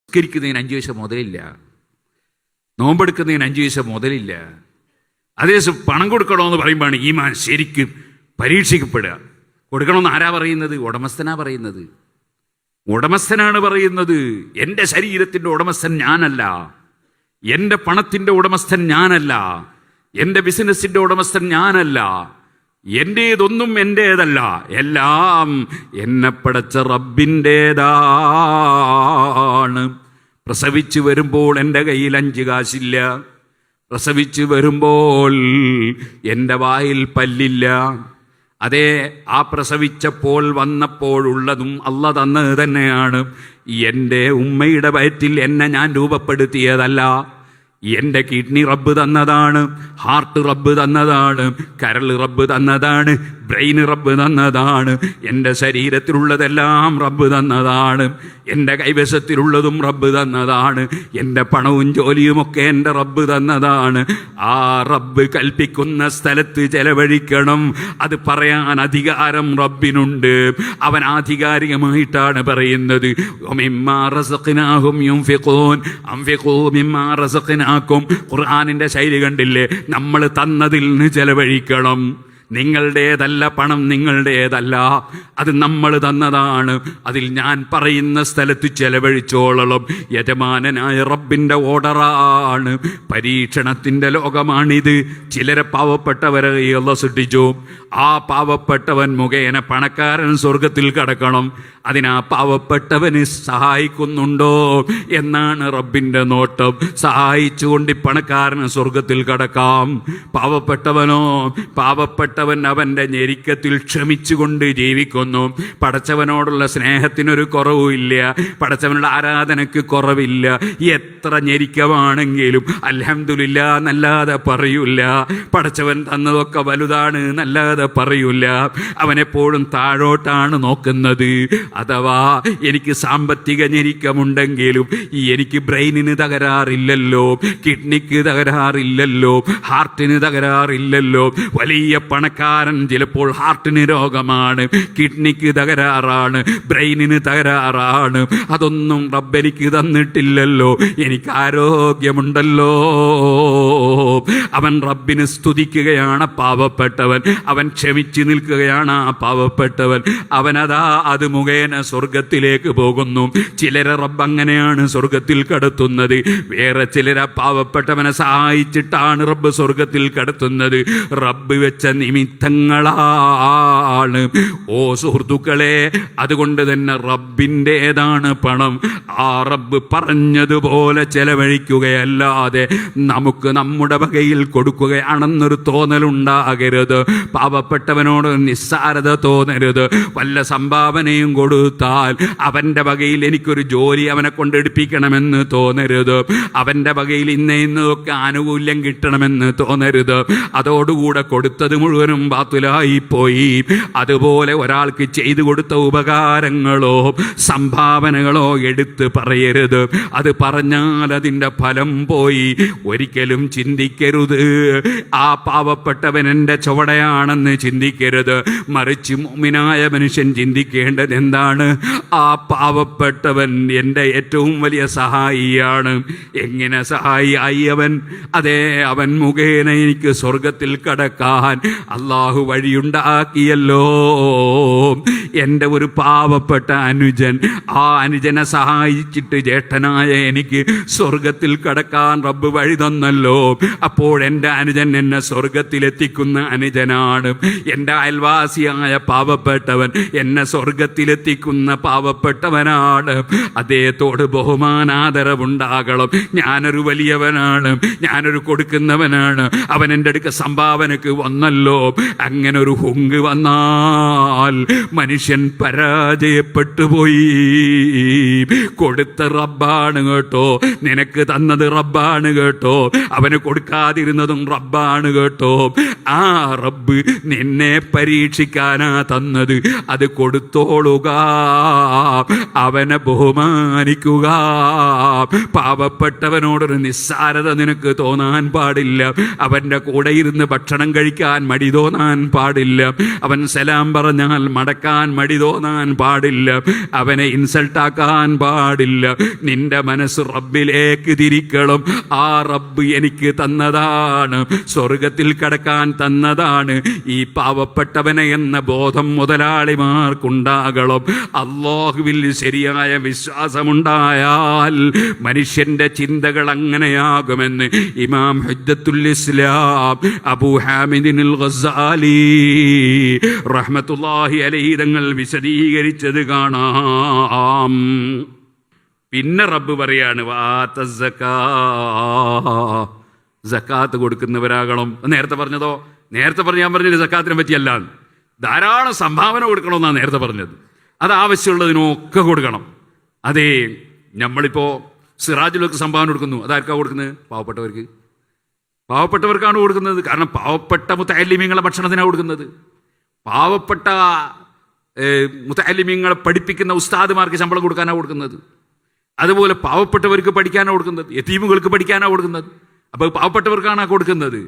നിസ്കരിക്കുന്നതിന് 5 പൈസ മുതലില്ല, നോമ്പെടുക്കുന്നതിന് 5 പൈസ മുതലില്ല. അതേസമയം പണം കൊടുക്കണമെന്ന് പറയുമ്പോഴാണ് ഈമാൻ ശരിക്കും പരീക്ഷിക്കപ്പെടുക. കൊടുക്കണമെന്ന് ആരാ പറയുന്നത്? ഉടമസ്ഥനാ പറയുന്നത്. ഉടമസ്ഥനാണ് പറയുന്നത്. എൻ്റെ ശരീരത്തിൻ്റെ ഉടമസ്ഥൻ ഞാനല്ല, എൻ്റെ പണത്തിൻ്റെ ഉടമസ്ഥൻ ഞാനല്ല, എൻ്റെ ബിസിനസ്സിൻ്റെ ഉടമസ്ഥൻ ഞാനല്ല, എൻ്റേതൊന്നും എൻ്റേതല്ല, എല്ലാം എന്നെ പടച്ച റബ്ബിൻ്റേതാണ്. പ്രസവിച്ചു വരുമ്പോൾ എൻ്റെ കയ്യിൽ 5 കാശില്ല, പ്രസവിച്ചു വരുമ്പോൾ എൻ്റെ വായിൽ പല്ലില്ല. അതേ, ആ പ്രസവിച്ചപ്പോൾ വന്നപ്പോഴുള്ളതും അല്ല തന്നത് തന്നെയാണ്. എൻ്റെ ഉമ്മയുടെ വയറ്റിൽ എന്നെ ഞാൻ രൂപപ്പെടുത്തിയതല്ല. എൻ്റെ കിഡ്നി റബ്ബ് തന്നതാണ്, ഹാർട്ട് റബ്ബ് തന്നതാണ്, കരൾ റബ്ബ് തന്നതാണ്, ബ്രെയിൻ റബ്ബ് തന്നതാണ്. എൻ്റെ ശരീരത്തിലുള്ളതെല്ലാം റബ്ബ് തന്നതാണ്. എൻ്റെ കൈവശത്തിലുള്ളതും റബ്ബ് തന്നതാണ്. എൻ്റെ പണവും ജോലിയുമൊക്കെ എൻ്റെ റബ്ബ് തന്നതാണ്. ആ റബ്ബ് കൽപ്പിക്കുന്ന സ്ഥലത്ത് ചെലവഴിക്കണം. അത് പറയാൻ അധികാരം റബ്ബിനുണ്ട്. അവൻ ആധികാരികമായിട്ടാണ് പറയുന്നത്. ഖുർആനിന്റെ ശൈലി കണ്ടില്ലേ? നമ്മൾ തന്നതിൽ നിന്ന് ചെലവഴിക്കണം. നിങ്ങളുടേതല്ല പണം, നിങ്ങളുടേതല്ല, അത് നമ്മൾ തന്നതാണ്. അതിൽ ഞാൻ പറയുന്ന സ്ഥലത്ത് ചെലവഴിച്ചോളണം. യജമാനനായ റബ്ബിൻ്റെ ഓർഡറാണ്. പരീക്ഷണത്തിൻ്റെ ലോകമാണിത്. ചിലരെ പാവപ്പെട്ടവരെ അല്ലാഹു സൃഷ്ടിച്ചു. ആ പാവപ്പെട്ടവൻ മുഖേന പണക്കാരൻ സ്വർഗത്തിൽ കടക്കണം. അതിനാ പാവപ്പെട്ടവന് സഹായിക്കുന്നുണ്ടോ എന്നാണ് റബ്ബിൻ്റെ നോട്ടം. സഹായിച്ചുകൊണ്ട് പണക്കാരന് സ്വർഗത്തിൽ കടക്കാം. പാവപ്പെട്ടവനോ, പാവപ്പെട്ടവൻ അവൻ്റെ ഞെരുക്കത്തിൽ ക്ഷമിച്ചുകൊണ്ട് ജീവിക്കുന്നു. പടച്ചവനോടുള്ള സ്നേഹത്തിനൊരു കുറവുമില്ല, പടച്ചവനുള്ള ആരാധനയ്ക്ക് കുറവില്ല. എത്ര ഞെരുക്കമാണെങ്കിലും അൽഹംദുലില്ലാ എന്നല്ലാതെ പറയൂല. പടച്ചവൻ തന്നതൊക്കെ വലുതാണ് എന്നല്ലാതെ പറയൂല. അവനെപ്പോഴും താഴോട്ടാണ് നോക്കുന്നത്. അഥവാ എനിക്ക് സാമ്പത്തിക ഞെരുക്കമുണ്ടെങ്കിലും എനിക്ക് ബ്രെയിനിന് തകരാറില്ലല്ലോ, കിഡ്നിക്ക് തകരാറില്ലല്ലോ, ഹാർട്ടിന് തകരാറില്ലല്ലോ. വലിയ പണക്കാരൻ ചിലപ്പോൾ ഹാർട്ടിന് രോഗമാണ്, കിഡ്നിക്ക് തകരാറാണ്, ബ്രെയിനിന് തകരാറാണ്. അതൊന്നും റബ്ബെനിക്ക് തന്നിട്ടില്ലല്ലോ, എനിക്ക് ആരോഗ്യമുണ്ടല്ലോ. അവൻ റബ്ബിന് സ്തുതിക്കുകയാണ് പാവപ്പെട്ടവൻ. അവൻ ക്ഷമിച്ചു നിൽക്കുകയാണ് ആ പാവപ്പെട്ടവൻ. അവനതാ അത് മുഖേന സ്വർഗത്തിലേക്ക് പോകുന്നു. ചിലരെ റബ്ബ് അങ്ങനെയാണ് സ്വർഗത്തിൽ കടത്തുന്നത്. വേറെ ചിലരെ പാവപ്പെട്ടവനെ സഹായിച്ചിട്ടാണ് റബ്ബ് സ്വർഗത്തിൽ കടത്തുന്നത്. റബ്ബ് വെച്ച നിമിത്തങ്ങളാണ്. ഓ സുഹൃത്തുക്കളെ, അതുകൊണ്ട് തന്നെ റബ്ബിൻ്റേതാണ് പണം. ആ റബ്ബ് പറഞ്ഞതുപോലെ ചെലവഴിക്കുകയല്ലാതെ നമുക്ക് നമ്മുടെ വകയിൽ കൊടുക്കുകയാണെന്നൊരു തോന്നലുണ്ടാകരുത്. പാവപ്പെട്ടവനോട് നിസ്സാരത തോന്നരുത്. വല്ല സംഭാവനയും കൊടുത്താൽ അവൻ്റെ വകയിൽ എനിക്കൊരു ജോലി അവനെ കൊണ്ടെടുപ്പിക്കണമെന്ന് തോന്നരുത്. അവൻ്റെ വകയിൽ ഇന്നൊക്കെ ആനുകൂല്യം കിട്ടണമെന്ന് തോന്നരുത്. അതോടുകൂടെ കൊടുത്തത് മുഴുവനും ബാത്തിലായി പോയി. അതുപോലെ ഒരാൾക്ക് ചെയ്തു കൊടുത്ത ഉപകാരങ്ങളോ സംഭാവനകളോ എടുത്ത് പറയരുത്. അത് പറഞ്ഞാൽ അതിൻ്റെ ഫലം പോയി. ഒരിക്കലും ചിന്തിക്കരുത് ആ പാവപ്പെട്ടവൻ എൻ്റെ ചുവടയാണെന്ന് ചിന്തിക്കരുത്. മറിച്ച് മുഅ്മിനായ മനുഷ്യൻ ചിന്തിക്കേണ്ടത് എന്താണ്? ആ പാവപ്പെട്ടവൻ എൻ്റെ ഏറ്റവും വലിയ സഹായിയാണ്. എങ്ങനെ സഹായിയായി അവൻ? അതേ, അവൻ മുഖേന എനിക്ക് സ്വർഗത്തിൽ കടക്കാൻ അള്ളാഹു വഴിയുണ്ടാക്കിയല്ലോ. എൻ്റെ ഒരു പാവപ്പെട്ട അനുജൻ, ആ അനുജനെ സഹായിച്ചിട്ട് ജ്യേഷ്ഠനായ എനിക്ക് സ്വർഗത്തിൽ കടക്കാൻ റബ്ബ് വഴി തന്നല്ലോ. അപ്പോഴെൻ്റെ അനുജൻ എന്നെ സ്വർഗത്തിലെത്തിക്കുന്ന അനുജനാണ്. എൻ്റെ അയൽവാസിയായ പാവപ്പെട്ടവൻ എന്നെ സ്വർഗത്തിലെത്തിക്കുന്ന പാവപ്പെട്ടവനാണ്. അദ്ദേഹത്തോട് ബഹുമാനാദരവുണ്ടാകണം. ഞാനൊരു വലിയവനാണ്, ഞാനൊരു കൊടുക്കുന്നവനാണ്, അവൻ എൻ്റെ അടുക്ക സംഭാവനക്ക് വന്നല്ലോ. അങ്ങനെ ഒരു ഹുങ്ക് വന്നാൽ മനുഷ്യൻ പരാജയപ്പെട്ടു പോയി. കൊടുത്ത റബ്ബാണ് കേട്ടോ, നിനക്ക് തന്നത് റബ്ബാണ് കേട്ടോ. അവന് കൊടുക്കാൻ കൊടുക്കാതിരുന്നതും റബ്ബാണ് കേട്ടോ. ആ റബ്ബ് നിന്നെ പരീക്ഷിക്കാനാ തന്നത്. അത് കൊടുത്തോളുക, അവനെ ബഹുമാനിക്കുക. പാവപ്പെട്ടവനോടൊരു നിസ്സാരത നിനക്ക് തോന്നാൻ പാടില്ല. അവൻ്റെ കൂടെ ഇരുന്ന് ഭക്ഷണം കഴിക്കാൻ മടി തോന്നാൻ പാടില്ല. അവൻ സലാം പറഞ്ഞാൽ മടക്കാൻ മടി തോന്നാൻ പാടില്ല. അവനെ ഇൻസൾട്ടാക്കാൻ പാടില്ല. നിന്റെ മനസ്സ് റബ്ബിലേക്ക് തിരിക്കണം. ആ റബ്ബ് എനിക്ക് തന്നതാണ്, സ്വർഗത്തിൽ കടക്കാൻ തന്നതാണ്. ഈ പാവപ്പെട്ടവനെ എന്ന ബോധം മുതലാളിമാർക്കുണ്ടാകണം. അല്ലാഹുവിൽ ശരിയായ വിശ്വാസമുണ്ടായാൽ മനുഷ്യന്റെ ചിന്തകൾ അങ്ങനെയാകുമെന്ന് ഇമാം ഹുജ്ജത്തുൽ ഇസ്ലാം അബൂ ഹാമിദിനുൽ ഗസ്സാലി റഹ്മത്തുള്ളാഹി അലൈഹി തങ്ങൾ വിശദീകരിച്ചത് കാണാം. പിന്നെ റബ്ബ് പറയാണ് സക്കാത്ത് കൊടുക്കുന്നവരാകണം. നേരത്തെ പറഞ്ഞതോ? നേരത്തെ ഞാൻ പറഞ്ഞത് സക്കാത്തിനെ പറ്റിയല്ല. ധാരാളം സംഭാവന കൊടുക്കണമെന്നാണ് നേരത്തെ പറഞ്ഞത്. അത് ആവശ്യമുള്ളതിനൊക്കെ കൊടുക്കണം. അതേ, നമ്മളിപ്പോൾ സിറാജുലൊക്കെ സംഭാവന കൊടുക്കുന്നു. അതാർക്കാ കൊടുക്കുന്നത്? പാവപ്പെട്ടവർക്കാണ് കൊടുക്കുന്നത്. കാരണം പാവപ്പെട്ട മുത്തഅല്ലിമീങ്ങളെ ഭക്ഷണത്തിനാണ് കൊടുക്കുന്നത്. പാവപ്പെട്ട മുത്തഅല്ലിമീങ്ങളെ പഠിപ്പിക്കുന്ന ഉസ്താദുമാർക്ക് ശമ്പളം കൊടുക്കാനാണ് കൊടുക്കുന്നത്. അതുപോലെ പാവപ്പെട്ടവർക്ക് പഠിക്കാനാണ് കൊടുക്കുന്നത്. യതീമുകൾക്ക് പഠിക്കാനാണ് കൊടുക്കുന്നത്. അപ്പോൾ പാവപ്പെട്ടവർക്കാണ് കൊടുക്കുന്നത്.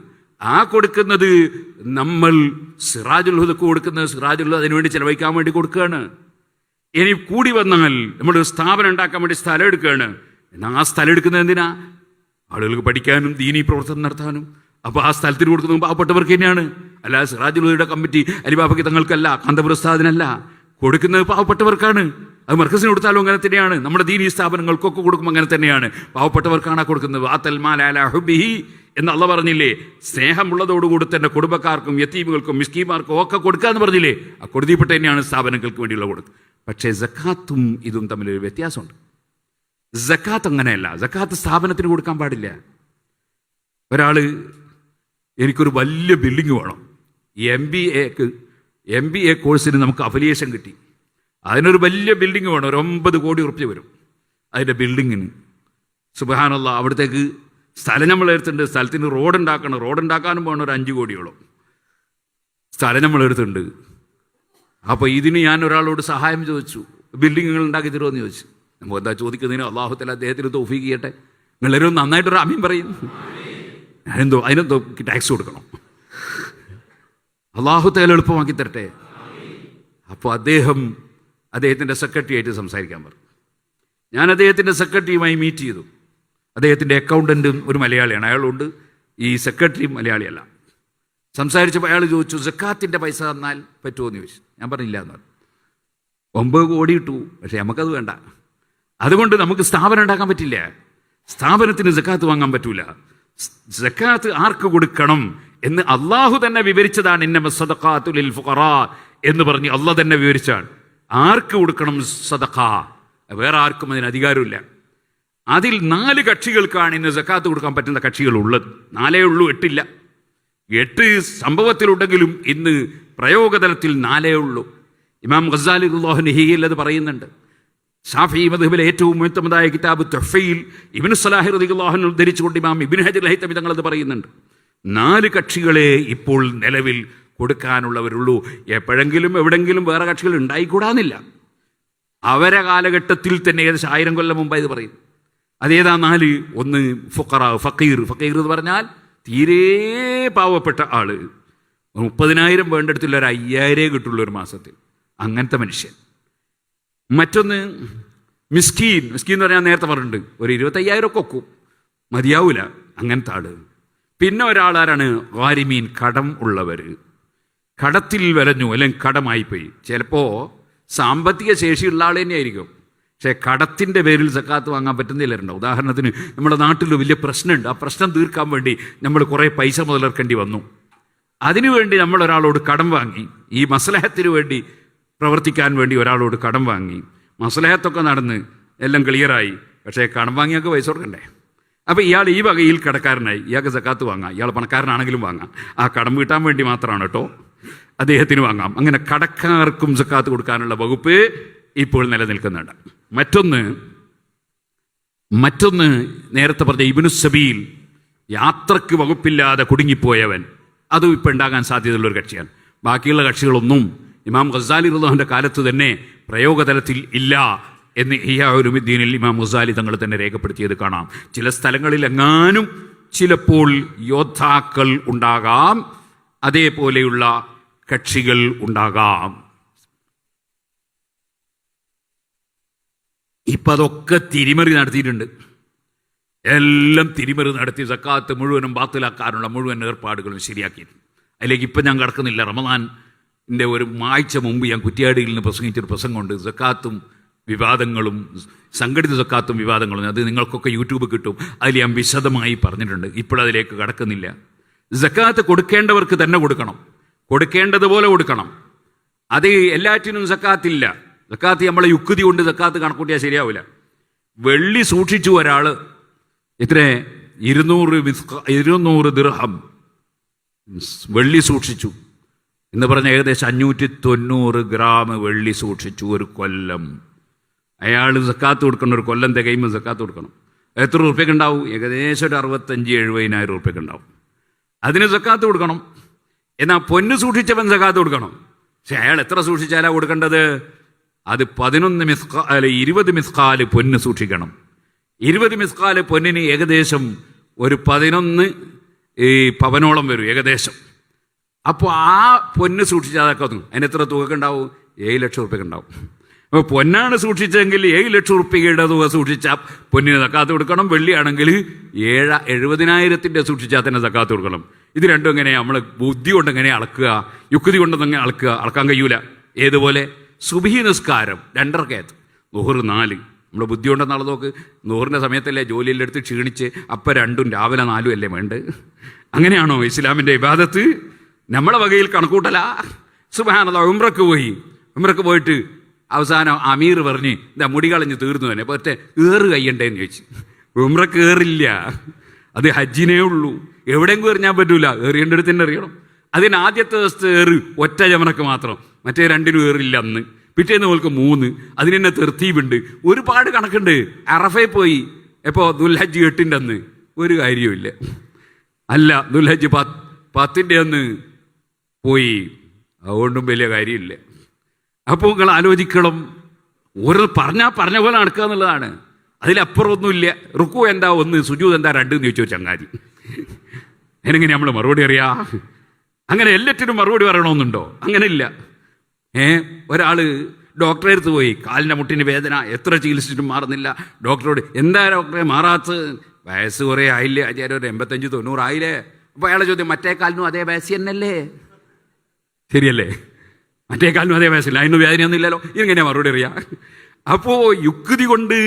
ആ കൊടുക്കുന്നത് നമ്മൾ സിറാജുൽ ഹുദക്ക് കൊടുക്കുന്നത് സിറാജുൽ ഹുദ അതിനുവേണ്ടി ചെലവഴിക്കാൻ വേണ്ടി കൊടുക്കുകയാണ്. ഇനി കൂടി വന്നാൽ നമ്മളൊരു സ്ഥാപനം ഉണ്ടാക്കാൻ വേണ്ടി സ്ഥലം എടുക്കുകയാണ്. എന്നാൽ ആ സ്ഥലം എടുക്കുന്നത് എന്തിനാ? ആളുകൾക്ക് പഠിക്കാനും ദീനീ പ്രവർത്തനം നടത്താനും. അപ്പോൾ ആ സ്ഥലത്തിന് കൊടുക്കുന്നത് പാവപ്പെട്ടവർക്ക് തന്നെയാണ്. അല്ല സിറാജുൽ ഹുദയുടെ കമ്മിറ്റി അലിബാബയ്ക്ക് തങ്ങൾക്കല്ല, കാന്തപുരസ്താദിനല്ല. കൊടുക്കുന്നത് പാവപ്പെട്ടവർക്കാണ്. അത് മർക്കസിന് കൊടുത്താലും അങ്ങനെ തന്നെയാണ്. നമ്മുടെ ദീനീ സ്ഥാപനങ്ങൾക്കൊക്കെ കൊടുക്കുമ്പോൾ അങ്ങനെ തന്നെയാണ്. പാവപ്പെട്ടവർക്കാണ് കൊടുക്കുന്നത്. ആതൽ മാല അലാ ഹുബ്ബിഹി എന്ന് അള്ളാഹ് പറഞ്ഞില്ലേ? സ്നേഹമുള്ളതോടുകൂടി തന്നെ കുടുംബക്കാർക്കും യതീമുകൾക്കും മിസ്കീന്മാർക്കും ഒക്കെ കൊടുക്കാന്ന് പറഞ്ഞില്ലേ? ആ കൊടുത്തിൽപ്പെട്ട് തന്നെയാണ് സ്ഥാപനങ്ങൾക്ക് വേണ്ടിയുള്ള കൊടുക്കുക. പക്ഷേ സക്കാത്തും ഇതും തമ്മിലൊരു വ്യത്യാസമുണ്ട്. സക്കാത്ത് അങ്ങനെയല്ല. സക്കാത്ത് സ്ഥാപനത്തിന് കൊടുക്കാൻ പാടില്ല. ഒരാൾ എനിക്കൊരു വലിയ ബിൽഡിങ് വേണം, MBA കോഴ്സിന് നമുക്ക് അഫിലിയേഷൻ കിട്ടി, അതിനൊരു വലിയ ബിൽഡിങ് വേണം, ഒരു 9 കോടി ഉറുപ്പിക വരും അതിൻ്റെ ബിൽഡിങ്ങിന്. സുബ്ഹാനല്ലാഹ്, അവിടത്തേക്ക് സ്ഥലം നമ്മൾ എടുത്തിട്ടുണ്ട്. സ്ഥലത്തിന് റോഡ് ഉണ്ടാക്കാനും വേണം ഒരു 5 കോടിയോളം സ്ഥലം നമ്മൾ എടുത്തിട്ടുണ്ട്. അപ്പോൾ ഇതിന് ഞാൻ ഒരാളോട് സഹായം ചോദിച്ചു, ബിൽഡിങ്ങുകൾ ഉണ്ടാക്കി തരുമോ എന്ന് ചോദിച്ചു. നമുക്ക് എന്താ ചോദിക്കുന്നതിന്? അല്ലാഹു തആല അദ്ദേഹത്തിന് തൗഫീഖ് ചെയ്യട്ടെ. നിങ്ങളെല്ലാവരും നന്നായിട്ടൊരു ആമീൻ പറയും. അതിനെന്തോ ടാക്സ് കൊടുക്കണം. അല്ലാഹു തആല എളുപ്പമാക്കി തരട്ടെ. അപ്പോൾ അദ്ദേഹത്തിൻ്റെ സെക്രട്ടറിയായിട്ട് സംസാരിക്കാൻ പറഞ്ഞു. ഞാൻ അദ്ദേഹത്തിൻ്റെ സെക്രട്ടറിയുമായി മീറ്റ് ചെയ്തു. അദ്ദേഹത്തിൻ്റെ അക്കൗണ്ടൻറ്റും ഒരു മലയാളിയാണ്, അയാളുണ്ട്. ഈ സെക്രട്ടറിയും മലയാളിയല്ല. സംസാരിച്ചപ്പോൾ അയാൾ ചോദിച്ചു, സക്കാത്തിൻ്റെ പൈസ തന്നാൽ പറ്റുമോ എന്ന് ചോദിച്ചു. ഞാൻ പറഞ്ഞില്ല എന്ന് പറഞ്ഞു. 9 കോടി ഇട്ടു, പക്ഷേ നമുക്കത് വേണ്ട. അതുകൊണ്ട് നമുക്ക് സ്ഥാപനം ഉണ്ടാക്കാൻ പറ്റില്ല. സ്ഥാപനത്തിന് സക്കാത്ത് വാങ്ങാൻ പറ്റൂല. സക്കാത്ത് ആർക്ക് കൊടുക്കണം എന്ന് അള്ളാഹു തന്നെ വിവരിച്ചതാണ്. ഇന്നമ സദഖാതു ലിൽ ഫുഖറാ എന്ന് പറഞ്ഞ് അള്ളാഹ് തന്നെ വിവരിച്ചാണ്. ആർക്ക് കൊടുക്കണം സദഖ? വേറെ ആർക്കും അതിന് അധികാരമില്ല. അതിൽ 4 കക്ഷികൾക്കാണ് ഇന്ന് സക്കാത്ത് കൊടുക്കാൻ പറ്റുന്ന കക്ഷികളുള്ളത്. 4 ഉള്ളൂ, 8 ഇല്ല. 8 സംഭവത്തിലുണ്ടെങ്കിലും ഇന്ന് പ്രയോഗതലത്തിൽ 4 ഉള്ളൂ. ഇമാം ഗസ്സാലി റളിയല്ലാഹു അൻഹു അത് പറയുന്നുണ്ട്. ഷാഫിഈ മദ്ഹബിലെ ഏറ്റവും മുഅ്തമദായ കിതാബ് തുഹ്ഫയിൽ ഇബ്നു സലാഹ് റളിയല്ലാഹു അൻഹു ഉദ്ധരിച്ചുകൊണ്ട് ഇമാം ഇബ്നു ഹജർ അൽ-ഹൈതമി തങ്ങൾ അത് പറയുന്നുണ്ട്. 4 കക്ഷികളെ ഇപ്പോൾ നിലവിൽ കൊടുക്കാനുള്ളവരുള്ളൂ. എപ്പോഴെങ്കിലും എവിടെങ്കിലും വേറെ കക്ഷികൾ ഉണ്ടായിക്കൂടാന്നില്ല. അവരെ കാലഘട്ടത്തിൽ തന്നെ ഏകദേശം 1000 കൊല്ലം മുമ്പ് ഇത് പറയും. അതേതാ 4? ഒന്ന് ഫുഖറ, ഫക്കീർ എന്ന് പറഞ്ഞാൽ തീരെ പാവപ്പെട്ട ആള്. 30,000 വേണ്ടെടുത്തുള്ള ഒരു 5,000 കിട്ടുള്ളൂ ഒരു മാസത്തിൽ, അങ്ങനത്തെ മനുഷ്യൻ. മറ്റൊന്ന് മിസ്കീൻ എന്ന് പറഞ്ഞാൽ നേരത്തെ പറഞ്ഞിട്ടുണ്ട്, ഒരു 25,000 ഒക്കെ ഒക്കും, മതിയാവൂല, അങ്ങനത്തെ ആള്. പിന്നെ ഒരാളാരാണ്? ഗാരിമീൻ, കടം ഉള്ളവർ. കടത്തിൽ വലഞ്ഞു അല്ലെങ്കിൽ കടമായിപ്പോയി. ചിലപ്പോൾ സാമ്പത്തിക ശേഷിയുള്ള ആൾ തന്നെയായിരിക്കും, പക്ഷേ കടത്തിൻ്റെ പേരിൽ സക്കാത്ത് വാങ്ങാൻ പറ്റുന്നില്ല. ഉദാഹരണത്തിന് നമ്മുടെ നാട്ടിൽ വലിയ പ്രശ്നമുണ്ട്. ആ പ്രശ്നം തീർക്കാൻ വേണ്ടി നമ്മൾ കുറേ പൈസ മുതലെടുക്കേണ്ടി വന്നു. അതിനുവേണ്ടി നമ്മൾ ഒരാളോട് കടം വാങ്ങി. ഈ മസ്ലഹത്തിന് വേണ്ടി പ്രവർത്തിക്കാൻ വേണ്ടി ഒരാളോട് കടം വാങ്ങി. മസ്ലഹത്തൊക്കെ നടന്ന് എല്ലാം ക്ലിയറായി, പക്ഷേ കടം വാങ്ങിയൊക്കെ പൈസ കൊടുക്കണ്ടേ? അപ്പോൾ ഇയാൾ ഈ വകയിൽ കടക്കാരനായി. ഇയാൾക്ക് സക്കാത്ത് വാങ്ങാം. ഇയാൾ പണക്കാരനാണെങ്കിലും വാങ്ങാം. ആ കടം വീട്ടാൻ വേണ്ടി മാത്രമാണ് കേട്ടോ, അദ്ദേഹത്തിന് വാങ്ങാം. അങ്ങനെ കടക്കാർക്കും സക്കാത്ത് കൊടുക്കാനുള്ള വകുപ്പ് ഇപ്പോൾ നിലനിൽക്കുന്നുണ്ട്. മറ്റൊന്ന് നേരത്തെ പറഞ്ഞ ഇബ്നു സബീൽ. യാത്രക്ക് വകുപ്പില്ലാതെ കുടുങ്ങിപ്പോയവൻ, അതും ഇപ്പം ഉണ്ടാകാൻ സാധ്യതയുള്ളൊരു കക്ഷിയാണ്. ബാക്കിയുള്ള കക്ഷികളൊന്നും ഇമാം ഗസാലി റളിയല്ലാഹുവിൻ്റെ കാലത്ത് തന്നെ പ്രയോഗതലത്തിൽ ഇല്ല എന്ന് ഇഹ്യാ ഉലൂമുദ്ദീനിൽ ഇമാം ഗസാലി തങ്ങൾ തന്നെ രേഖപ്പെടുത്തിയത് കാണാം. ചില സ്ഥലങ്ങളിൽ എങ്ങാനും ചിലപ്പോൾ യോദ്ധാക്കൾ ഉണ്ടാകാം, അതേപോലെയുള്ള കക്ഷികൾ ഉണ്ടാകാം. ഇപ്പം അതൊക്കെ തിരിമറി നടത്തിയിട്ടുണ്ട്. എല്ലാം തിരിമറി നടത്തി സക്കാത്ത് മുഴുവനും ബാത്തിലാക്കാനുള്ള മുഴുവൻ ഏർപ്പാടുകളും ശരിയാക്കിയിട്ടുണ്ട്. അതിലേക്ക് ഇപ്പം ഞാൻ കടക്കുന്നില്ല. റമദാനിൻ്റെ ഒരു ആഴ്ച മുമ്പ് ഞാൻ കുറ്റ്യാടിയിൽ നിന്ന് പ്രസംഗിച്ചൊരു പ്രസംഗമുണ്ട്. സക്കാത്തും വിവാദങ്ങളും, സംഘടിത സക്കാത്തും വിവാദങ്ങളും. അത് നിങ്ങൾക്കൊക്കെ യൂട്യൂബ് കിട്ടും. അതിൽ ഞാൻ വിശദമായി പറഞ്ഞിട്ടുണ്ട്. ഇപ്പോഴതിലേക്ക് കടക്കുന്നില്ല. സക്കാത്ത് കൊടുക്കേണ്ടവർക്ക് തന്നെ കൊടുക്കണം, കൊടുക്കേണ്ടതുപോലെ കൊടുക്കണം. അത് എല്ലാറ്റിനും സക്കാത്തില്ല. സക്കാത്ത് നമ്മളെ യുക്തി കൊണ്ട് സക്കാത്ത് കണക്കൂട്ടിയാൽ ശരിയാവില്ല. വെള്ളി സൂക്ഷിച്ചു ഒരാൾ, എത്ര 200 ദിർഹം വെള്ളി സൂക്ഷിച്ചു എന്ന് പറഞ്ഞ ഏകദേശം 590 ഗ്രാം വെള്ളി സൂക്ഷിച്ചു ഒരു കൊല്ലം. അയാൾ സക്കാത്ത് കൊടുക്കണം. ഒരു കൊല്ലം തികയുമ്പോൾ സക്കാത്ത് കൊടുക്കണം. എത്ര റുപ്യക്ക് ഉണ്ടാവും? ഏകദേശം ഒരു 65,000-70,000 റുപ്യക്ക് ഉണ്ടാവും. അതിന് സക്കാത്ത് കൊടുക്കണം. എന്നാൽ പൊന്ന് സൂക്ഷിച്ചവൻ സക്കാത്ത് കൊടുക്കണം. പക്ഷെ അയാൾ എത്ര സൂക്ഷിച്ചാലാണ് കൊടുക്കേണ്ടത്? അത് 20 മിസ്കാല് പൊന്ന് സൂക്ഷിക്കണം. 20 മിസ്കാല് പൊന്നിന് ഏകദേശം ഒരു 11 പവനോളം വരും ഏകദേശം. അപ്പോൾ ആ പൊന്ന് സൂക്ഷിച്ചാൽ അതൊക്കെ ഒന്നും അതിന് എത്ര തുക ഉണ്ടാവും? 7 ലക്ഷം റുപ്യക്ക് ഉണ്ടാവും. അപ്പോൾ പൊന്നാണ് സൂക്ഷിച്ചെങ്കിൽ 7 ലക്ഷം റുപ്യയുടെ തുക സൂക്ഷിച്ചാൽ പൊന്നിന് സക്കാത്ത് കൊടുക്കണം. വെള്ളിയാണെങ്കിൽ 70,000-ന്റെ സൂക്ഷിച്ചാൽ തന്നെ സക്കാത്ത് കൊടുക്കണം. ഇത് രണ്ടും എങ്ങനെയാണ്? നമ്മൾ ബുദ്ധി കൊണ്ട് എങ്ങനെ അളക്കുക? യുക്തി കൊണ്ടൊന്നും അളക്കാൻ കഴിയൂല. ഏതുപോലെ സുബ്ഹി നിസ്കാരം 2 റക്അത്ത്, ളുഹർ 4. നമ്മൾ ബുദ്ധി കൊണ്ടെന്ന് അളന്ന് നോക്ക്. ളുഹറിൻ്റെ സമയത്തല്ലേ ജോലിയെല്ലാം എടുത്ത് ക്ഷീണിച്ച് അപ്പം 2 രാവിലെ 4 അല്ലേ വേണ്ടത്? അങ്ങനെയാണോ ഇസ്ലാമിൻ്റെ ഇബാദത്ത്? നമ്മളെ വകയിൽ കണക്കൂട്ടല. സുബ്ഹാനല്ലാഹ്. ഉംറക്ക് പോയിട്ട് അവസാനം അമീർ പറഞ്ഞ് എന്താ മുടി കളഞ്ഞ് തീർന്നു തന്നെ. പക്ഷേ ഏറ് കയ്യണ്ടേന്ന് ചോദിച്ചു. ഉംറക്ക് ഏറില്ല, അത് ഹജ്ജിനേ ഉള്ളൂ. എവിടെയെങ്കിലും എറിഞ്ഞാൻ പറ്റൂല, എറിയേണ്ടടുത്ത് തന്നെ എറിയണം. അതിന് ആദ്യത്തെ ദിവസത്തെ ഏറ് ഒറ്റ ജമനക്ക് മാത്രം, മറ്റേ 2 ഏറില്ല അന്ന്. പിറ്റേന്ന് പോൾക്ക് 3. അതിന് തന്നെ തെർത്തീബുണ്ട്, ഒരുപാട് കണക്കുണ്ട്. അറഫയിൽ പോയി എപ്പോൾ ദുൽഹജ്ജ് 8-ൻ്റെ അന്ന് ഒരു കാര്യവുമില്ല. അല്ല, ദുൽഹജ്ജ് 10-ൻ്റെ അന്ന് പോയി, അതുകൊണ്ടും വലിയ കാര്യമില്ല. അപ്പോൾ നിങ്ങൾ ആലോചിക്കണം, ഓരോ പറഞ്ഞ പോലെ നടക്കുക എന്നുള്ളതാണ്. അതിലപ്പുറം ഒന്നുമില്ല. റുക്കു എന്താ 1, സുജൂദ് എന്താ 2 എന്ന് ചോദിച്ചോ ചങ്ങാതി. അതിനെങ്ങനെ നമ്മൾ മറുപടി അറിയാം? അങ്ങനെ എല്ലാറ്റിനും മറുപടി പറയണമെന്നുണ്ടോ? അങ്ങനെ ഇല്ല. ഒരാൾ ഡോക്ടറെ അടുത്ത് പോയി, കാലിൻ്റെ മുട്ടിന് വേദന, എത്ര ചികിത്സിച്ചിട്ടും മാറുന്നില്ല. ഡോക്ടറോട് എന്താ ഡോക്ടറെ മാറാത്ത? വയസ്സ് കുറേ ആയില്ലേ ആചാര്യ, ഒരു 85-90 ആയില്ലേ? അപ്പോൾ അയാളെ ചോദ്യം, മറ്റേ കാലിനും അതേ വയസ്സ് തന്നെയല്ലേ? ശരിയല്ലേ? മറ്റേ കാലിനും അതേ വയസ്സില്ല, അതിനൊന്നും വേദനയൊന്നും ഇല്ലല്ലോ. ഇതെങ്ങനെയാ മറുപടി അറിയാം? അപ്പോൾ യുക്തി കൊണ്ട്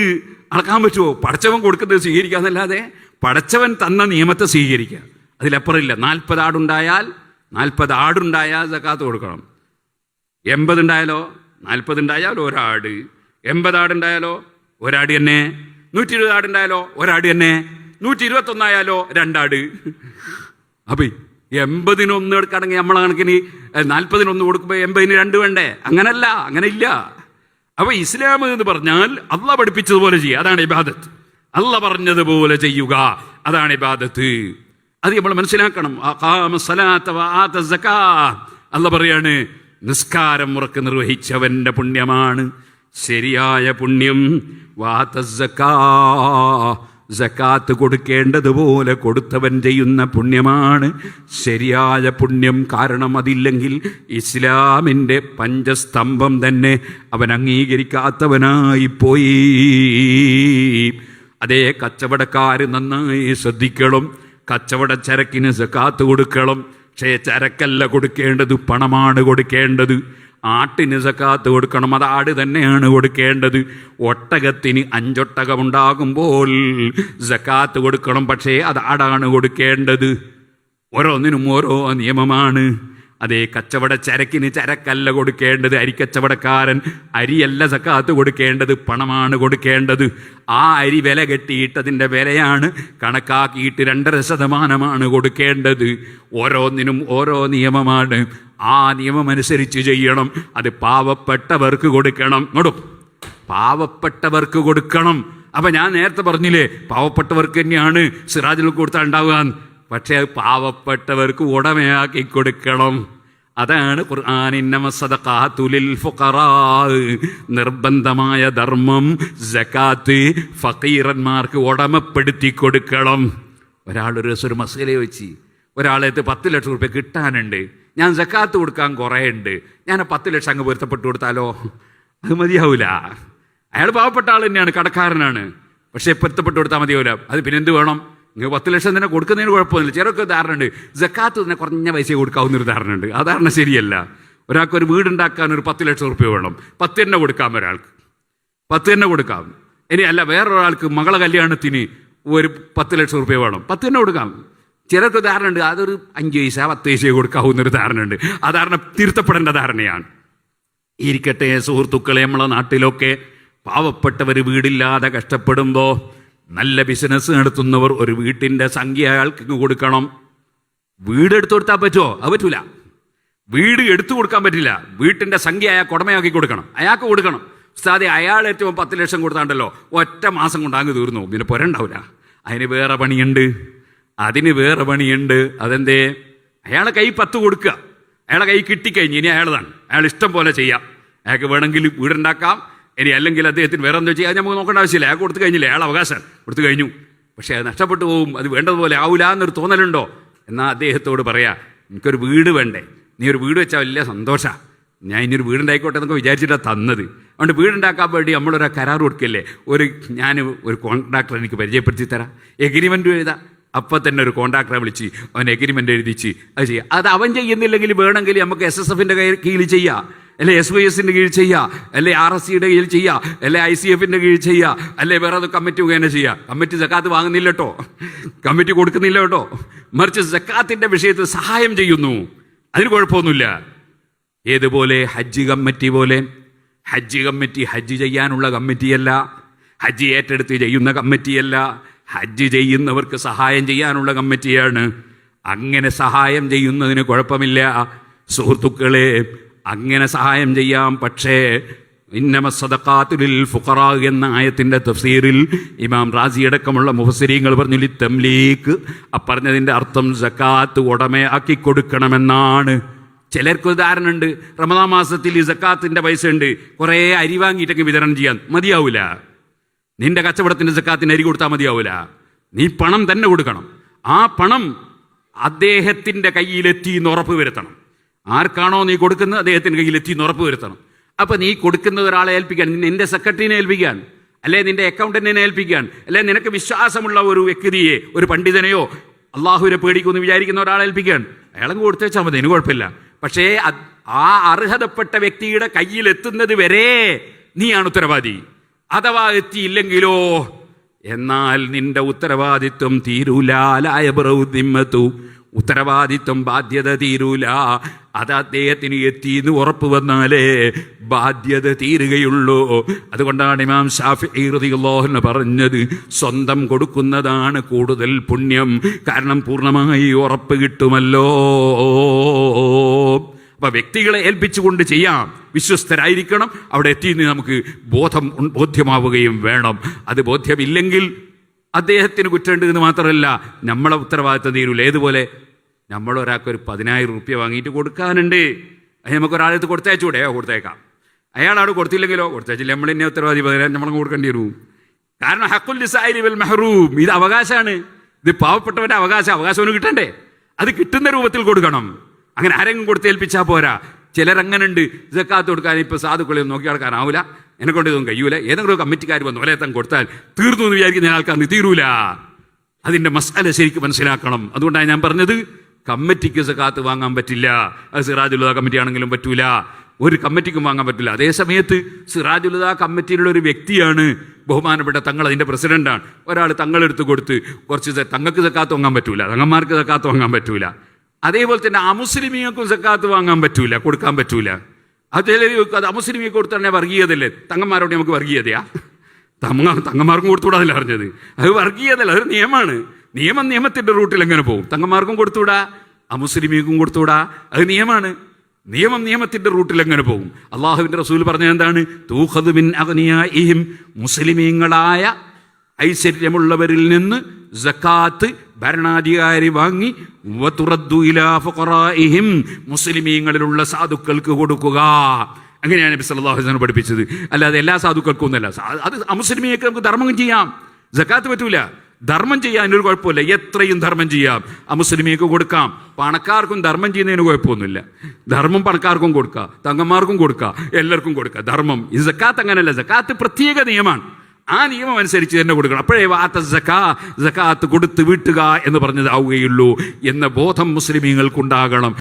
അളക്കാൻ പറ്റുമോ? പടച്ചവൻ കൊടുക്കുന്നത് സ്വീകരിക്കാന്നല്ലാതെ പടച്ചവൻ തന്ന നിയമത്തെ സ്വീകരിക്കുക, അതിലപ്പുറമില്ല. 40 ആടുണ്ടായാൽ സക്കാത്ത് കൊടുക്കണം. 80 ഉണ്ടായാലോ? 40 ഉണ്ടായാൽ ഒരാട്. 80 ആടുണ്ടായാലോ ഒരാട് തന്നെ. 120 ആടുണ്ടായാലോ ഒരാട് തന്നെ. 121 ആയാലോ 2 ആട്. അപ്പം 80-1 എടുക്കുകയാണെങ്കിൽ നമ്മളെ കണക്കിന് 40-1 കൊടുക്കുമ്പോൾ 80-ന് 2 വേണ്ടേ? അങ്ങനല്ല, അങ്ങനെ ഇല്ല. അപ്പൊ ഇസ്ലാം എന്ന് പറഞ്ഞാൽ അള്ളാഹ് പഠിപ്പിച്ചതുപോലെ ചെയ്യുക, അതാണ് ഇബാദത്ത്. അള്ളാഹ് പറഞ്ഞതുപോലെ ചെയ്യുക, അതാണ് ഇബാദത്ത്. അത് നമ്മൾ മനസ്സിലാക്കണം. അള്ളാഹ് പറയാണ്, നിസ്കാരം മുറക്ക് നിർവഹിച്ചവന്റെ പുണ്യമാണ് ശരിയായ പുണ്യം. സക്കാത്ത് കൊടുക്കേണ്ടതുപോലെ കൊടുത്തവൻ ചെയ്യുന്ന പുണ്യമാണ് ശരിയായ പുണ്യം. കാരണം അതില്ലെങ്കിൽ ഇസ്ലാമിൻ്റെ പഞ്ചസ്തംഭം തന്നെ അവൻ അംഗീകരിക്കാത്തവനായി പോയി. അതേ, കച്ചവടക്കാർ നന്നായി ശ്രദ്ധിക്കണം. കച്ചവട ചരക്കിന് സക്കാത്ത് കൊടുക്കണം. പക്ഷേ ചരക്കല്ല കൊടുക്കേണ്ടത്, പണമാണ് കൊടുക്കേണ്ടത്. ആട്ടിന് സക്കാത്ത് കൊടുക്കണം, അത് ആട് തന്നെയാണ് കൊടുക്കേണ്ടത്. ഒട്ടകത്തിന് 5 ഒട്ടകമുണ്ടാകുമ്പോൾ സക്കാത്ത് കൊടുക്കണം, പക്ഷേ അത് ആടാണ് കൊടുക്കേണ്ടത്. ഓരോന്നിനും ഓരോ നിയമമാണ്. അതേ, കച്ചവട ചരക്കിന് ചരക്കല്ല കൊടുക്കേണ്ടത്. അരിക്കച്ചവടക്കാരൻ അരിയല്ല സക്കാത്ത് കൊടുക്കേണ്ടത്, പണമാണ് കൊടുക്കേണ്ടത്. ആ അരി വില കെട്ടിയിട്ടതിൻ്റെ വിലയാണ് കണക്കാക്കിയിട്ട് 2.5% കൊടുക്കേണ്ടത്. ഓരോന്നിനും ഓരോ നിയമമാണ്. ആ നിയമമനുസരിച്ച് ചെയ്യണം. അത് പാവപ്പെട്ടവർക്ക് കൊടുക്കണം. പാവപ്പെട്ടവർക്ക് കൊടുക്കണം. അപ്പം ഞാൻ നേരത്തെ പറഞ്ഞില്ലേ പാവപ്പെട്ടവർക്ക് തന്നെയാണ് സിറാജുൽ കൊടുത്താൽ ഉണ്ടാവുക. പക്ഷേ പാവപ്പെട്ടവർക്ക് ഉടമയാക്കി കൊടുക്കണം. അതാണ് ഖുർആൻ ഇന്നമ സദഖാതു ലിൽ ഫുഖറാ, നിർബന്ധമായ ധർമ്മം സകാത്ത് ഫഖീറന്മാർക്ക് ഉടമപ്പെടുത്തി കൊടുക്കണം. ഒരാളൊരു ദിവസം ഒരു മസല വെച്ച്, ഒരാളേത്ത് 10 ലക്ഷം റുപ്യ കിട്ടാനുണ്ട്, ഞാൻ സക്കാത്ത് കൊടുക്കാൻ കുറേ ഉണ്ട്, ഞാൻ 10 ലക്ഷം അങ്ങ് പൊരുത്തപ്പെട്ട് കൊടുത്താലോ? അത് മതിയാവില്ല. അയാൾ പാവപ്പെട്ട ആൾ തന്നെയാണ്, കടക്കാരനാണ്, പക്ഷേ പൊരുത്തപ്പെട്ട് കൊടുത്താൽ മതിയാവില്ല. അത് പിന്നെ എന്ത് വേണം? നിങ്ങൾ 10 ലക്ഷം തന്നെ കൊടുക്കുന്നതിന് കുഴപ്പമൊന്നുമില്ല. ചിലർക്ക് ധാരണയുണ്ട് സക്കാത്ത് തന്നെ കുറഞ്ഞ പൈസ കൊടുക്കാവുന്നൊരു ധാരണയുണ്ട്. ആ ധാരണ ശരിയല്ല. ഒരാൾക്കൊരു വീടുണ്ടാക്കാൻ ഒരു 10 ലക്ഷം റുപ്യ വേണം, 10 തന്നെ കൊടുക്കാം. ഒരാൾക്ക് 10 തന്നെ കൊടുക്കാം. ഇനി അല്ല, വേറൊരാൾക്ക് മകളെ കല്യാണത്തിന് ഒരു 10 ലക്ഷം റുപ്യ വേണം, 10 തന്നെ കൊടുക്കാം. ചിലർക്ക് ധാരണ ഉണ്ട് അതൊരു 5 പൈസ 10 പൈസ കൊടുക്കാവുന്നൊരു ധാരണയുണ്ട്. ആ ധാരണ തിരുത്തപ്പെടേണ്ട ധാരണയാണ്. ഇരിക്കട്ടെ സുഹൃത്തുക്കളെ, നമ്മളെ നാട്ടിലൊക്കെ പാവപ്പെട്ടവർ വീടില്ലാതെ കഷ്ടപ്പെടുമ്പോൾ നല്ല ബിസിനസ് നടത്തുന്നവർ ഒരു വീട്ടിൻ്റെ സംഖ്യ അയാൾക്ക് കൊടുക്കണം. വീട് എടുത്തു കൊടുത്താൽ പറ്റുമോ? അത് പറ്റൂല. വീട് എടുത്തു കൊടുക്കാൻ പറ്റില്ല. വീട്ടിൻ്റെ സംഖ്യ അയാൾക്ക് ഉടമയാക്കി കൊടുക്കണം, അയാൾക്ക് കൊടുക്കണം. ഉസ്താദെ, അയാൾ ഏറ്റവും 10 ലക്ഷം കൊടുത്താണ്ടല്ലോ ഒറ്റ മാസം കൊണ്ട് അങ്ങ് തീർന്നു, പിന്നെ പുരണ്ടാവില്ല. അതിന് വേറെ പണിയുണ്ട്, അതെന്തേ? അയാളെ കൈ 10 കൊടുക്കുക, അയാളെ കൈ കിട്ടിക്കഴിഞ്ഞ് ഇനി അയാളതാണ്, അയാൾ ഇഷ്ടം പോലെ ചെയ്യാം. അയാൾക്ക് വേണമെങ്കിൽ വീടുണ്ടാക്കാം, ഇനി അല്ലെങ്കിൽ അദ്ദേഹത്തിന് വേറെ എന്തോ ചെയ്യാൻ നമുക്ക് നോക്കേണ്ട ആവശ്യമില്ല. അയാൾ കൊടുത്തു കഴിഞ്ഞില്ലേ, അയാൾ അവകാശം കൊടുത്തു കഴിഞ്ഞു. പക്ഷേ അത് നഷ്ടപ്പെട്ടു പോകും, അത് വേണ്ടതുപോലെ ആവില്ല എന്നൊരു തോന്നലുണ്ടോ? എന്നാൽ അദ്ദേഹത്തോട് പറയാ, എനിക്കൊരു വീട് വേണ്ടേ, നീ ഒരു വീട് വെച്ചാൽ വലിയ സന്തോഷമാണ്, ഞാൻ ഇനിയൊരു വീടുണ്ടായിക്കോട്ടെ എന്നൊക്കെ വിചാരിച്ചിട്ടാണ് തന്നത്. അതുകൊണ്ട് വീടുണ്ടാക്കാൻ വേണ്ടി നമ്മളൊരു കരാർ കൊടുക്കില്ലേ, ഞാൻ ഒരു കോൺട്രാക്ടർ എനിക്ക് പരിചയപ്പെടുത്തി തരാം, എഗ്രിമെൻ്റ് എഴുതാം. അപ്പം തന്നെ ഒരു കോൺട്രാക്ടറെ വിളിച്ച് അവൻ എഗ്രിമെൻ്റ് എഴുതിച്ച് അത് ചെയ്യാം. അത് അവൻ ചെയ്യുന്നില്ലെങ്കിൽ വേണമെങ്കിൽ നമുക്ക് SSFൻ്റെ കീഴിൽ ചെയ്യാം, അല്ലെ SYSൻ്റെ കീഴിൽ ചെയ്യാം, അല്ലെ RSCയുടെ കീഴിൽ ചെയ്യാം, അല്ലെ ICFൻ്റെ കീഴിൽ ചെയ്യാം, അല്ലെ വേറെ അത് കമ്മിറ്റി മുഖേന ചെയ്യാം. കമ്മിറ്റി സക്കാത്ത് വാങ്ങുന്നില്ല കേട്ടോ, കമ്മിറ്റി കൊടുക്കുന്നില്ല കേട്ടോ, മറിച്ച് സക്കാത്തിൻ്റെ വിഷയത്തിൽ സഹായം ചെയ്യുന്നു, അതിന് കുഴപ്പമൊന്നുമില്ല. ഏതുപോലെ ഹജ്ജ് കമ്മിറ്റി പോലെ. ഹജ്ജ് കമ്മിറ്റി ഹജ്ജ് ചെയ്യാനുള്ള കമ്മിറ്റിയല്ല, ഹജ്ജ് ഏറ്റെടുത്ത് ചെയ്യുന്ന കമ്മിറ്റിയല്ല, ഹജ്ജ് ചെയ്യുന്നവർക്ക് സഹായം ചെയ്യാനുള്ള കമ്മിറ്റിയാണ്. അങ്ങനെ സഹായം ചെയ്യുന്നതിന് കുഴപ്പമില്ല സുഹൃത്തുക്കളെ, അങ്ങനെ സഹായം ചെയ്യാം. പക്ഷേ ഇന്നമ സദഖാതു ലിൽ ഫുഖറാ എന്ന ആയത്തിൻ്റെ തഫ്സീറിൽ ഇമാം റാസി അടക്കമുള്ള മുഫസ്സിരീങ്ങൾ പറഞ്ഞു ലിത്തംലീക്ക്, പറഞ്ഞതിൻ്റെ അർത്ഥം സക്കാത്ത് ഉടമയാക്കി കൊടുക്കണമെന്നാണ്. ചിലർക്ക് ഉദാഹരണം ഉണ്ട്, റമദാൻ മാസത്തിൽ ഈ സക്കാത്തിൻ്റെ പൈസ ഉണ്ട്, കുറേ അരി വാങ്ങിയിട്ടൊക്കെ വിതരണം ചെയ്യാൻ മതിയാവില്ല. നിന്റെ കച്ചവടത്തിൻ്റെ സക്കാത്തിന് അരി കൊടുത്താൽ മതിയാവില്ല, നീ പണം തന്നെ കൊടുക്കണം. ആ പണം അദ്ദേഹത്തിൻ്റെ കയ്യിലെത്തി എന്ന് ഉറപ്പ് വരുത്തണം. ആർക്കാണോ നീ കൊടുക്കുന്നത് അദ്ദേഹത്തിൻ്റെ കയ്യിലെത്തി എന്ന് ഉറപ്പ് വരുത്തണം. അപ്പം നീ കൊടുക്കുന്നത് ഒരാളെ ഏൽപ്പിക്കാൻ, നിന്റെ സെക്രട്ടറിനെ ഏൽപ്പിക്കാൻ, അല്ലെ നിന്റെ അക്കൗണ്ടന്റിനെ ഏൽപ്പിക്കാൻ, അല്ലെ നിനക്ക് വിശ്വാസമുള്ള ഒരു വ്യക്തിയെ, ഒരു പണ്ഡിതനെയോ അള്ളാഹുവിനെ പേടിക്കുമെന്ന് വിചാരിക്കുന്ന ഒരാളെ ഏൽപ്പിക്കാൻ, അയാളെ കൊടുത്തേച്ചാൽ മതി, അതിന് കുഴപ്പമില്ല. പക്ഷേ ആ അർഹതപ്പെട്ട വ്യക്തിയുടെ കയ്യിലെത്തുന്നത് വരെ നീയാണ് ഉത്തരവാദി. അഥവാ എത്തിയില്ലെങ്കിലോ, എന്നാൽ നിന്റെ ഉത്തരവാദിത്വം തീരൂല. ഉത്തരവാദിത്വം, ബാധ്യത തീരൂല. അത് അദ്ദേഹത്തിന് എത്തിയെന്ന് ഉറപ്പ് വന്നാലേ ബാധ്യത തീരുകയുള്ളൂ. അതുകൊണ്ടാണ് ഇമാം ശാഫിഈ റളിയല്ലാഹു അൻഹു പറഞ്ഞത്, സ്വന്തം കൊടുക്കുന്നതാണ് കൂടുതൽ പുണ്യം, കാരണം പൂർണ്ണമായി ഉറപ്പ് കിട്ടുമല്ലോ. അപ്പൊ വ്യക്തികളെ ഏൽപ്പിച്ചുകൊണ്ട് ചെയ്യാം, വിശ്വസ്തരായിരിക്കണം. അവിടെ എത്തിയെന്ന് നമുക്ക് ബോധ്യമാവുകയും വേണം. അത് ബോധ്യമില്ലെങ്കിൽ അദ്ദേഹത്തിന് കുറ്റമുണ്ട് എന്ന് മാത്രമല്ല, നമ്മളെ ഉത്തരവാദിത്തം തീരൂല. ഏതുപോലെ, നമ്മളൊരാൾക്കൊരു 10,000 റുപ്യ വാങ്ങിയിട്ട് കൊടുക്കാനുണ്ട്, അത് നമുക്കൊരാളത്ത് കൊടുത്തയച്ചൂടെ? കൊടുത്തേക്കാം. അയാളാണ് കൊടുത്തില്ലെങ്കിലോ? കൊടുത്തയച്ചില്ല, നമ്മൾ തന്നെ ഉത്തരവാദി, 10,000 നമ്മൾ കൊടുക്കേണ്ടി വരും. കാരണം ഹഖുൽ ലിസായിരി വൽ മഹ്റൂം, ഇത് അവകാശമാണ്, ഇത് പാവപ്പെട്ടവൻ്റെ അവകാശം കിട്ടണ്ടേ? അത് കിട്ടുന്ന രൂപത്തിൽ കൊടുക്കണം. അങ്ങനെ ആരെങ്കിലും കൊടുത്തേൽപ്പിച്ചാൽ പോരാ. ചിലരങ്ങനുണ്ട്, സക്കാത്ത് കൊടുക്കാൻ ഇപ്പോൾ സാധുക്കളെയൊന്നും നോക്കി നടക്കാനാവില്ല, എന്നെക്കൊണ്ട് ഇതൊന്നും കഴിയൂല, ഏതെങ്കിലും കമ്മിറ്റിക്കാർ വന്ന് ഒരേത്തം കൊടുത്താൽ തീർന്നു എന്ന് വിചാരിക്കുന്ന ആൾക്കാർക്ക് തീരൂല. അതിൻ്റെ മസാല ശരിക്കും മനസ്സിലാക്കണം. അതുകൊണ്ടാണ് ഞാൻ പറഞ്ഞത്, കമ്മിറ്റിക്ക് സക്കാത്ത് വാങ്ങാൻ പറ്റില്ല. അത് സിറാജുൽ കമ്മിറ്റി ആണെങ്കിലും പറ്റൂല, ഒരു കമ്മിറ്റിക്കും വാങ്ങാൻ പറ്റില്ല. അതേ സമയത്ത് സിറാജുൽ കമ്മിറ്റിയിലുള്ള ഒരു വ്യക്തിയാണ് ബഹുമാനപ്പെട്ട തങ്ങൾ, അതിൻ്റെ പ്രസിഡന്റാണ്. ഒരാൾ തങ്ങളെടുത്ത് കൊടുത്ത് കുറച്ച് തങ്ങൾക്ക് സക്കാത്ത് വാങ്ങാൻ പറ്റൂല, തങ്ങന്മാർക്ക് സക്കാത്ത് വാങ്ങാൻ പറ്റൂല. അതേപോലെ തന്നെ അമുസ്ലിമീങ്ങൾക്കും സക്കാത്ത് വാങ്ങാൻ പറ്റൂല, കൊടുക്കാൻ പറ്റൂല. അത് അമുസ്ലിമീ കൊടുത്താൽ വർഗീയതല്ലേ? തങ്ങന്മാരോട് നമുക്ക് വർഗീയതയാ? തങ്ങന്മാർക്കും കൊടുത്തുകൂടാതല്ല പറഞ്ഞത്. അത് വർഗീയതല്ല, അതൊരു നിയമമാണ്. നിയമത്തിൻ്റെ റൂട്ടിൽ എങ്ങനെ പോകും? തങ്ങന്മാർക്കും കൊടുത്തുകൂടാ, അമുസ്ലിമീക്കും കൊടുത്തുകൂടാ, അത് നിയമമാണ്. നിയമത്തിൻ്റെ റൂട്ടിൽ എങ്ങനെ പോകും? അള്ളാഹുവിൻ്റെ റസൂൽ പറഞ്ഞത് എന്താണ്? തൂഖദു മിൻ അഗ്നിയാഇഹിം, മുസ്ലിമീങ്ങളായ ഐശ്വര്യമുള്ളവരിൽ നിന്ന് സക്കാത്ത് ഭരണാധികാരി വാങ്ങി വതുറദ്ദു ഇലാ ഫുഖറാഇഹിം, മുസ്ലിമീങ്ങളിലുള്ള സാധുക്കൾക്ക് കൊടുക്കുക. അങ്ങനെയാണ് നബി സല്ലല്ലാഹു അലൈഹി വസല്ലം പഠിപ്പിച്ചത്. അല്ലാതെ എല്ലാ സാധുക്കൾക്കും ഒന്നല്ല. അത് അമുസ്ലിമിയൊക്കെ നമുക്ക് ധർമ്മം ചെയ്യാം, സക്കാത്ത് പറ്റൂല. ധർമ്മം ചെയ്യാൻ ഒരു കുഴപ്പമില്ല, എത്രയും ധർമ്മം ചെയ്യാം. അമുസ്ലിമിയൊക്കെ കൊടുക്കാം. പണക്കാർക്കും ധർമ്മം ചെയ്യുന്നതിന് കുഴപ്പമൊന്നുമില്ല. ധർമ്മം പണക്കാർക്കും കൊടുക്കുക, തങ്ങന്മാർക്കും കൊടുക്കുക, എല്ലാവർക്കും കൊടുക്കുക. ധർമ്മം ഈ സക്കാത്ത് അങ്ങനെയല്ല. സക്കാത്ത് പ്രത്യേക നിയമമാണ്. ആ നിയമം അനുസരിച്ച് തന്നെ കൊടുക്കണം. അപ്പോഴേ സക്കാത്ത് കൊടുത്ത് വീട്ടുക എന്ന് പറഞ്ഞതാവുകയുള്ളൂ എന്ന ബോധം മുസ്ലിമീങ്ങൾക്കുണ്ടാകണം.